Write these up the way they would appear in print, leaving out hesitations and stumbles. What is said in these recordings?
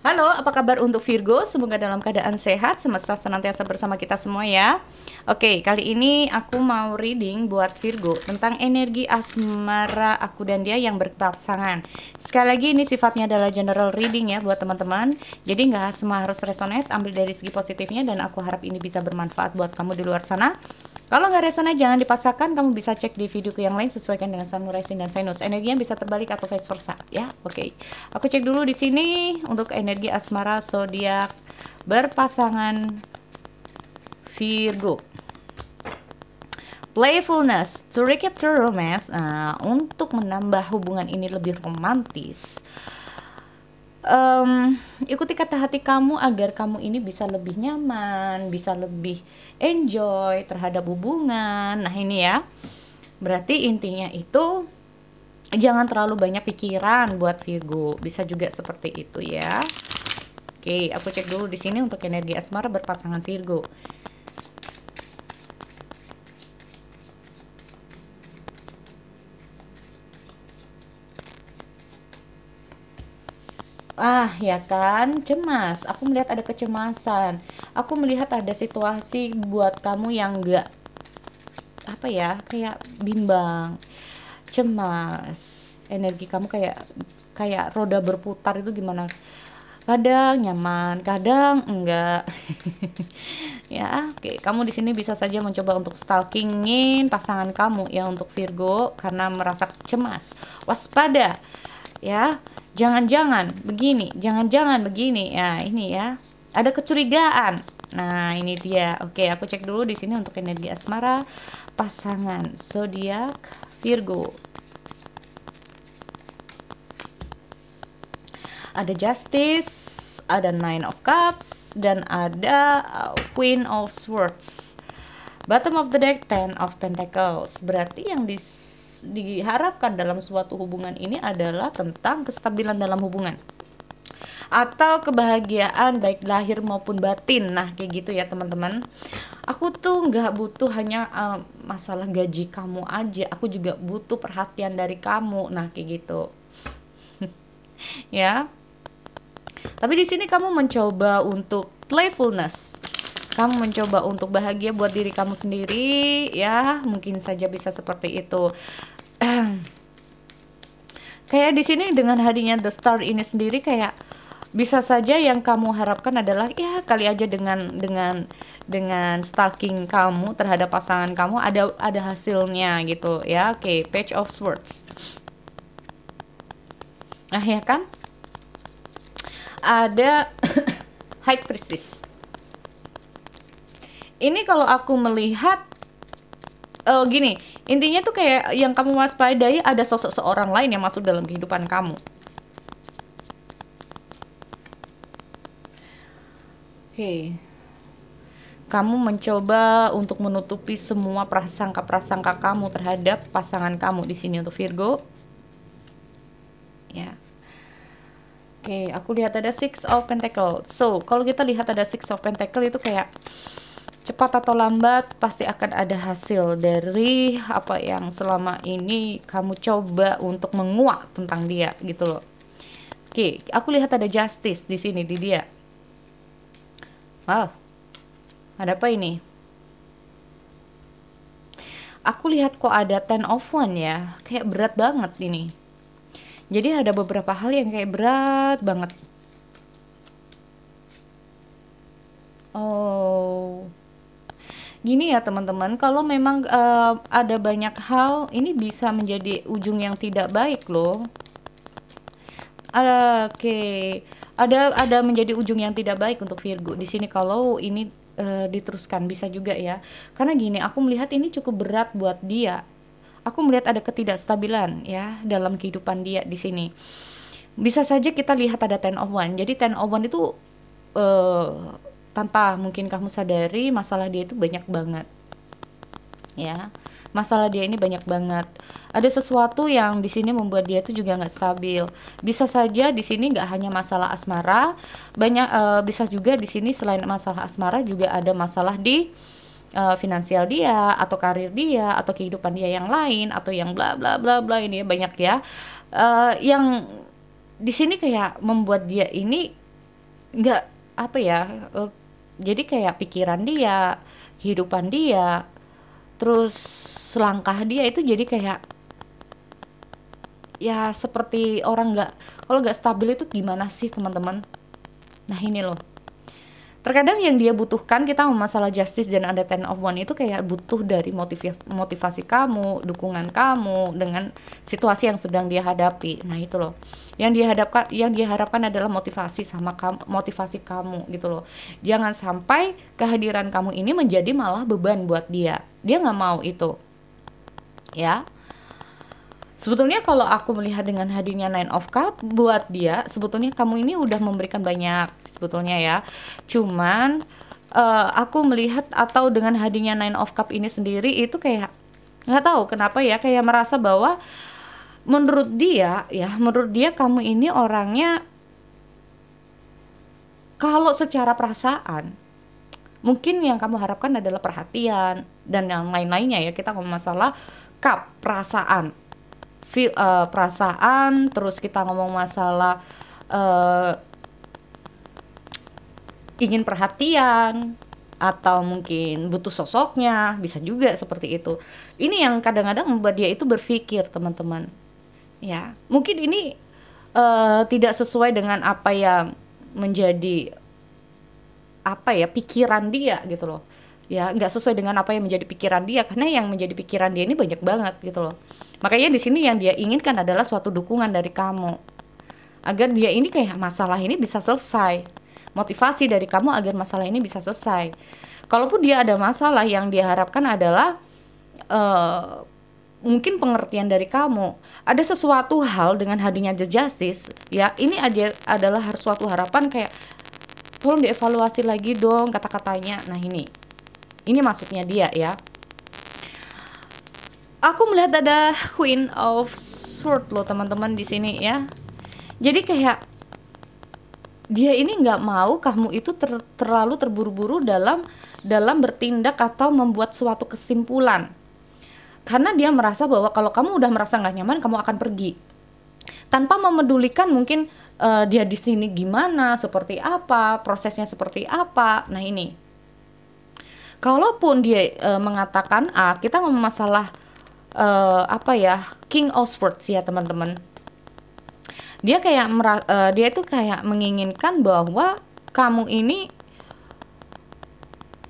Halo, apa kabar untuk Virgo? Semoga dalam keadaan sehat, semesta senantiasa bersama kita semua ya. Oke, kali ini aku mau reading buat Virgo tentang energi asmara aku dan dia yang berpasangan. Sekali lagi ini sifatnya adalah general reading ya buat teman-teman. Jadi nggak semua harus resonate, ambil dari segi positifnya dan aku harap ini bisa bermanfaat buat kamu di luar sana. Kalau nggak resonate jangan dipaksakan, kamu bisa cek di videoku yang lain sesuaikan dengan Sun, Rising dan Venus. Energinya bisa terbalik atau vice versa ya. Oke. Aku cek dulu di sini untuk energi asmara zodiak berpasangan Virgo. Playfulness to rekindle romance. Untuk menambah hubungan ini lebih romantis. Ikuti kata hati kamu agar kamu ini bisa lebih nyaman, bisa lebih enjoy terhadap hubungan. Nah ini ya, berarti intinya itu jangan terlalu banyak pikiran buat Virgo, bisa juga seperti itu ya. Oke, aku cek dulu di sini untuk energi asmara berpasangan Virgo. Ya kan, cemas. Aku melihat ada kecemasan. Aku melihat ada situasi buat kamu yang enggak apa ya, kayak bimbang, cemas. Energi kamu kayak kayak roda berputar itu gimana? Kadang nyaman, kadang enggak. Ya, oke. Kamu di sini bisa saja mencoba untuk stalkingin pasangan kamu ya untuk Virgo karena merasa cemas. Waspada. Ya, jangan-jangan begini, jangan-jangan begini. Ya, ini ya. Ada kecurigaan. Nah, ini dia. Oke, aku cek dulu di sini untuk energi asmara pasangan zodiak Virgo. Ada Justice, ada Nine of Cups, dan ada Queen of Swords. Bottom of the deck, Ten of Pentacles. Berarti yang diharapkan dalam suatu hubungan ini adalah tentang kestabilan dalam hubungan atau kebahagiaan baik lahir maupun batin. Nah kayak gitu ya teman-teman. Aku tuh nggak butuh hanya masalah gaji kamu aja, aku juga butuh perhatian dari kamu. Nah kayak gitu ya. Tapi di sini kamu mencoba untuk playfulness. Kamu mencoba untuk bahagia buat diri kamu sendiri, ya. Mungkin saja bisa seperti itu. Kayak di sini dengan hadirnya The Star ini sendiri kayak bisa saja yang kamu harapkan adalah ya kali aja dengan stalking kamu terhadap pasangan kamu ada hasilnya gitu ya. Oke, Page of Swords. Nah, ya kan? Ada High Priestess. Ini kalau aku melihat gini, intinya tuh kayak yang kamu waspadai ada sosok seorang lain yang masuk dalam kehidupan kamu. Oke. Kamu mencoba untuk menutupi semua prasangka-prasangka kamu terhadap pasangan kamu di sini untuk Virgo. Ya. Oke, aku lihat ada Six of Pentacles. So, kalau kita lihat ada Six of Pentacles itu kayak cepat atau lambat pasti akan ada hasil dari apa yang selama ini kamu coba untuk menguak tentang dia gitu loh. Oke, aku lihat ada Justice di sini di dia. Wow, ada apa ini? Aku lihat kok ada Ten of One ya, kayak berat banget ini. Jadi ada beberapa hal yang kayak berat banget. Oh, gini ya teman-teman, kalau memang ada banyak hal, ini bisa menjadi ujung yang tidak baik loh. Oke, ada menjadi ujung yang tidak baik untuk Virgo di sini kalau ini diteruskan bisa juga ya. Karena gini, aku melihat ini cukup berat buat dia. Aku melihat ada ketidakstabilan ya dalam kehidupan dia di sini. Bisa saja kita lihat ada Ten of One. Jadi Ten of One itu eh, tanpa mungkin kamu sadari masalah dia itu banyak banget. Ya, masalah dia ini banyak banget. Ada sesuatu yang di sini membuat dia itu juga nggak stabil. Bisa saja di sini nggak hanya masalah asmara, banyak bisa juga di sini selain masalah asmara juga ada masalah di finansial dia atau karir dia atau kehidupan dia yang lain atau yang bla bla bla bla ini ya banyak ya. Yang di sini kayak membuat dia ini nggak apa ya, jadi kayak pikiran dia, kehidupan dia, terus langkah dia itu jadi kayak ya seperti orang nggak, kalau nggak stabil itu gimana sih teman-teman. Nah ini loh, terkadang yang dia butuhkan, kita masalah justice dan ada ten of one itu kayak butuh dari motivasi kamu, dukungan kamu dengan situasi yang sedang dia hadapi. Nah itu loh, yang dia harapkan adalah motivasi sama kamu, motivasi kamu gitu loh. Jangan sampai kehadiran kamu ini menjadi malah beban buat dia nggak mau itu ya. Sebetulnya kalau aku melihat dengan hadirnya Nine of Cup buat dia, sebetulnya kamu ini udah memberikan banyak sebetulnya ya. Cuman aku melihat atau dengan hadirnya Nine of Cup ini sendiri itu kayak nggak tahu kenapa ya, kayak merasa bahwa menurut dia kamu ini orangnya kalau secara perasaan mungkin yang kamu harapkan adalah perhatian dan yang lain-lainnya ya. Kita ngomong masalah cup, perasaan. Perasaan, terus kita ngomong masalah ingin perhatian atau mungkin butuh sosoknya, bisa juga seperti itu. Ini yang kadang-kadang membuat dia itu berpikir teman-teman ya, mungkin ini tidak sesuai dengan apa yang menjadi apa ya pikiran dia gitu loh ya, nggak sesuai dengan apa yang menjadi pikiran dia, karena yang menjadi pikiran dia ini banyak banget gitu loh. Makanya di sini yang dia inginkan adalah suatu dukungan dari kamu agar dia ini kayak masalah ini bisa selesai, motivasi dari kamu agar masalah ini bisa selesai. Kalaupun dia ada masalah, yang dia harapkan adalah mungkin pengertian dari kamu. Ada sesuatu hal dengan hadirnya The Justice ya, ini adalah suatu harapan kayak tolong dievaluasi lagi dong kata-katanya. Nah ini maksudnya dia ya. Aku melihat ada Queen of Swords loh teman-teman di sini ya. Jadi kayak dia ini nggak mau kamu itu terlalu terburu-buru dalam bertindak atau membuat suatu kesimpulan. Karena dia merasa bahwa kalau kamu udah merasa nggak nyaman, kamu akan pergi. Tanpa memedulikan mungkin dia di sini gimana, seperti apa, prosesnya seperti apa. Nah ini, kalaupun dia mengatakan A, kita ngomong masalah apa ya, King of Swords ya teman-teman. Dia kayak dia itu kayak menginginkan bahwa kamu ini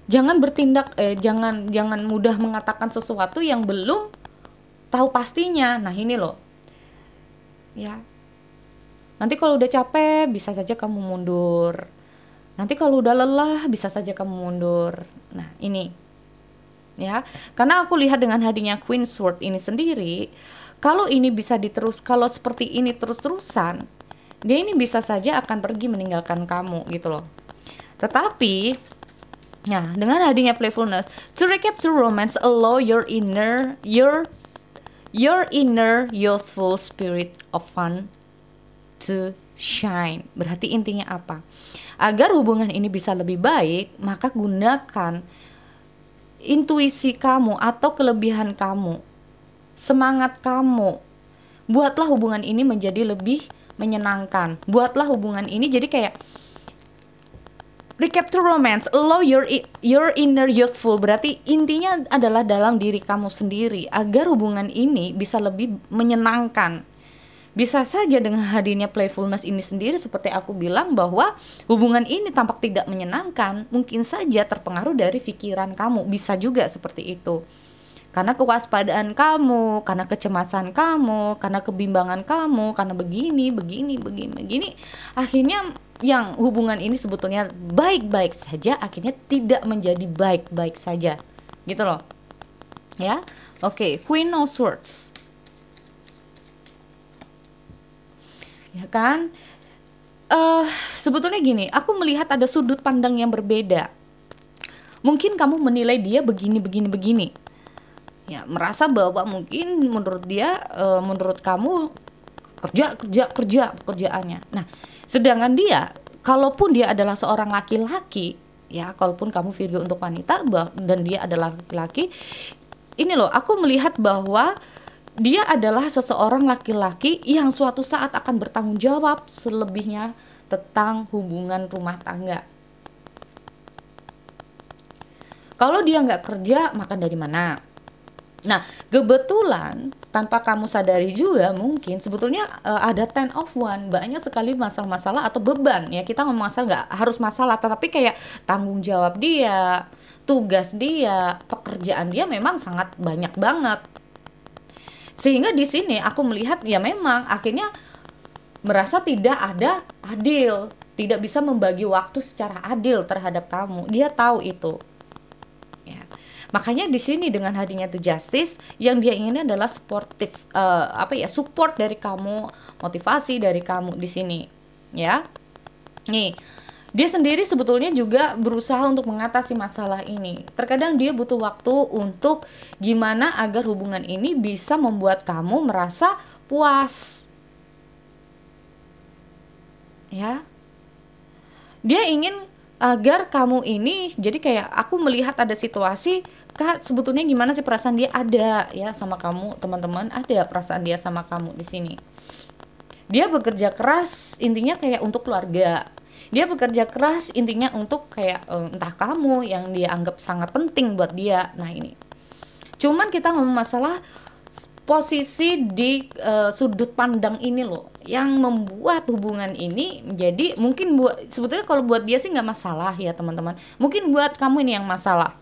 jangan bertindak, jangan mudah mengatakan sesuatu yang belum tahu pastinya. Nah ini loh ya, nanti kalau udah capek bisa saja kamu mundur, nanti kalau udah lelah bisa saja kamu mundur. Nah ini ya, karena aku lihat dengan hadirnya Queen Sword ini sendiri, kalau ini bisa kalau seperti ini terus-terusan, dia ini bisa saja akan pergi meninggalkan kamu gitu loh. Tetapi nah, dengan hadirnya playfulness, to recap to romance, allow your inner youthful spirit of fun to shine. Berarti intinya apa? Agar hubungan ini bisa lebih baik, maka gunakan intuisi kamu atau kelebihan kamu, semangat kamu. Buatlah hubungan ini menjadi lebih menyenangkan. Buatlah hubungan ini jadi kayak recap to romance, allow your inner youthful. Berarti intinya adalah dalam diri kamu sendiri agar hubungan ini bisa lebih menyenangkan. Bisa saja dengan hadirnya playfulness ini sendiri, seperti aku bilang bahwa hubungan ini tampak tidak menyenangkan, mungkin saja terpengaruh dari pikiran kamu, bisa juga seperti itu. Karena kewaspadaan kamu, karena kecemasan kamu, karena kebimbangan kamu, karena begini, akhirnya yang hubungan ini sebetulnya baik-baik saja, akhirnya tidak menjadi baik-baik saja, gitu loh. Ya, oke, Queen of Swords. Ya kan, sebetulnya gini, aku melihat ada sudut pandang yang berbeda. Mungkin kamu menilai dia begini, ya merasa bahwa mungkin menurut dia, menurut kamu kerja pekerjaannya. Nah, sedangkan dia, kalaupun dia adalah seorang laki-laki, ya kalaupun kamu Virgo untuk wanita dan dia adalah laki-laki, ini loh, aku melihat bahwa Dia adalah seseorang laki-laki yang suatu saat akan bertanggung jawab selebihnya tentang hubungan rumah tangga. Kalau dia nggak kerja, makan dari mana? Nah, kebetulan tanpa kamu sadari juga mungkin sebetulnya ada 10 of one, banyak sekali masalah-masalah atau beban ya. Kita ngomong masalah, nggak harus masalah, tetapi kayak tanggung jawab dia, tugas dia, pekerjaan dia memang sangat banyak banget. Sehingga di sini aku melihat ya memang akhirnya merasa tidak ada adil, tidak bisa membagi waktu secara adil terhadap kamu. Dia tahu itu. Ya. Makanya di sini dengan hadirnya The Justice, yang dia inginkan adalah sportif, support dari kamu, motivasi dari kamu di sini, ya. Nih, dia sendiri sebetulnya juga berusaha untuk mengatasi masalah ini. Terkadang dia butuh waktu untuk gimana agar hubungan ini bisa membuat kamu merasa puas, ya. Dia ingin agar kamu ini jadi kayak, aku melihat ada situasi, Kak, sebetulnya gimana sih perasaan dia, ada ya sama kamu, teman-teman, ada perasaan dia sama kamu di sini. Dia bekerja keras intinya kayak untuk keluarga. Dia bekerja keras intinya untuk kayak entah kamu yang dia anggap sangat penting buat dia. Nah, ini. Cuman kita ngomong masalah posisi di sudut pandang ini loh, yang membuat hubungan ini menjadi, mungkin buat sebetulnya kalau buat dia sih nggak masalah ya teman-teman, mungkin buat kamu ini yang masalah.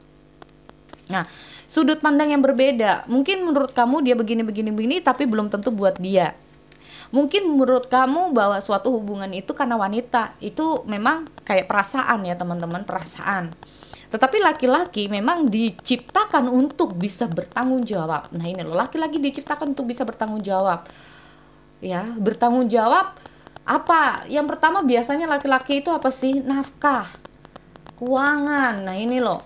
Nah, sudut pandang yang berbeda, mungkin menurut kamu dia begini, tapi belum tentu buat dia. Mungkin menurut kamu bahwa suatu hubungan itu karena wanita, itu memang kayak perasaan ya teman-teman, perasaan. Tetapi laki-laki memang diciptakan untuk bisa bertanggung jawab. Nah ini loh, laki-laki diciptakan untuk bisa bertanggung jawab. Ya, bertanggung jawab apa? Yang pertama biasanya laki-laki itu apa sih? Nafkah, keuangan. Nah ini loh.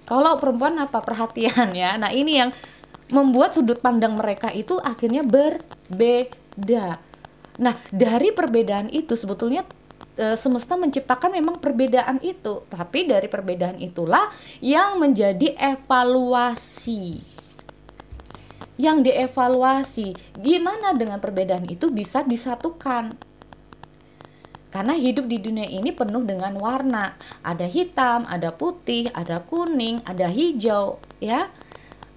Kalau perempuan apa? Perhatian ya. Nah ini yang membuat sudut pandang mereka itu akhirnya berbeda. Nah dari perbedaan itu sebetulnya semesta menciptakan memang perbedaan itu, tapi dari perbedaan itulah yang menjadi evaluasi. Yang dievaluasi, gimana dengan perbedaan itu bisa disatukan. Karena hidup di dunia ini penuh dengan warna, ada hitam, ada putih, ada kuning, ada hijau, ya.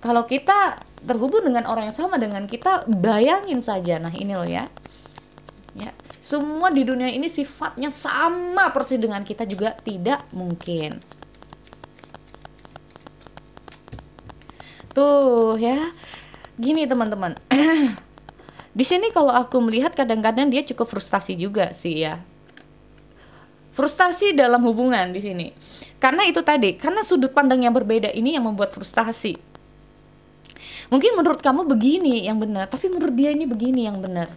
Kalau kita terhubung dengan orang yang sama dengan kita, bayangin saja. Nah ini loh ya. Ya, semua di dunia ini sifatnya sama persis dengan kita juga tidak mungkin. Tuh ya. Gini teman-teman. Di sini kalau aku melihat kadang-kadang dia cukup frustasi juga sih ya. Frustasi dalam hubungan di sini. Karena itu tadi, karena sudut pandang yang berbeda ini yang membuat frustasi. Mungkin menurut kamu begini yang benar, tapi menurut dia ini begini yang benar.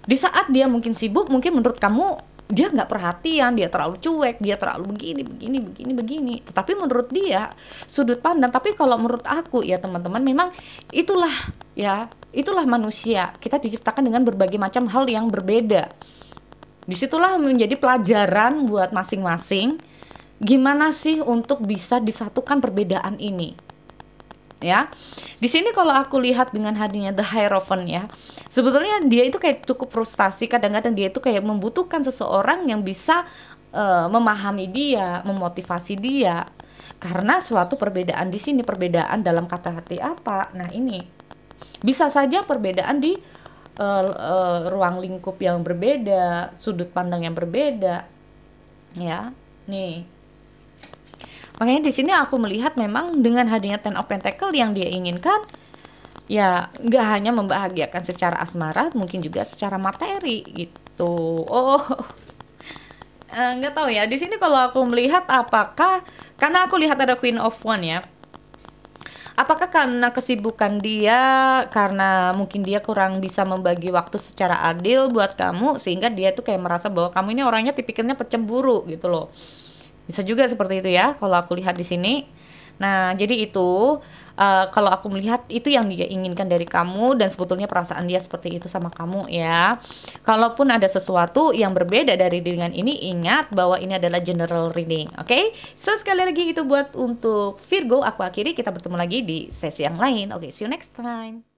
Di saat dia mungkin sibuk, mungkin menurut kamu dia nggak perhatian, dia terlalu cuek, dia terlalu begini. Tetapi menurut dia sudut pandang. Tapi kalau menurut aku ya teman-teman, memang itulah manusia. Kita diciptakan dengan berbagai macam hal yang berbeda. Disitulah menjadi pelajaran buat masing-masing. Gimana sih untuk bisa disatukan perbedaan ini? Ya, di sini kalau aku lihat dengan hadirnya The Hierophant ya, sebetulnya dia itu kayak cukup frustasi. Kadang-kadang dia itu kayak membutuhkan seseorang yang bisa memahami dia, memotivasi dia. Karena suatu perbedaan di sini, perbedaan dalam kata hati apa? Nah ini bisa saja perbedaan di ruang lingkup yang berbeda, sudut pandang yang berbeda. Ya, nih. Makanya di sini aku melihat memang dengan hadirnya Ten of Pentacle yang dia inginkan, ya nggak hanya membahagiakan secara asmara, mungkin juga secara materi gitu. Nggak tahu ya. Di sini kalau aku melihat apakah, karena aku lihat ada Queen of One ya. Apakah karena kesibukan dia, karena mungkin dia kurang bisa membagi waktu secara adil buat kamu, sehingga dia tuh kayak merasa bahwa kamu ini orangnya tipikalnya pecemburu gitu loh. Bisa juga seperti itu ya kalau aku lihat di sini. Nah jadi itu kalau aku melihat itu yang dia inginkan dari kamu, dan sebetulnya perasaan dia seperti itu sama kamu ya. Kalaupun ada sesuatu yang berbeda dari dengan ini, ingat bahwa ini adalah general reading. Oke? So sekali lagi itu buat untuk Virgo, aku akhiri, kita bertemu lagi di sesi yang lain. Oke, see you next time.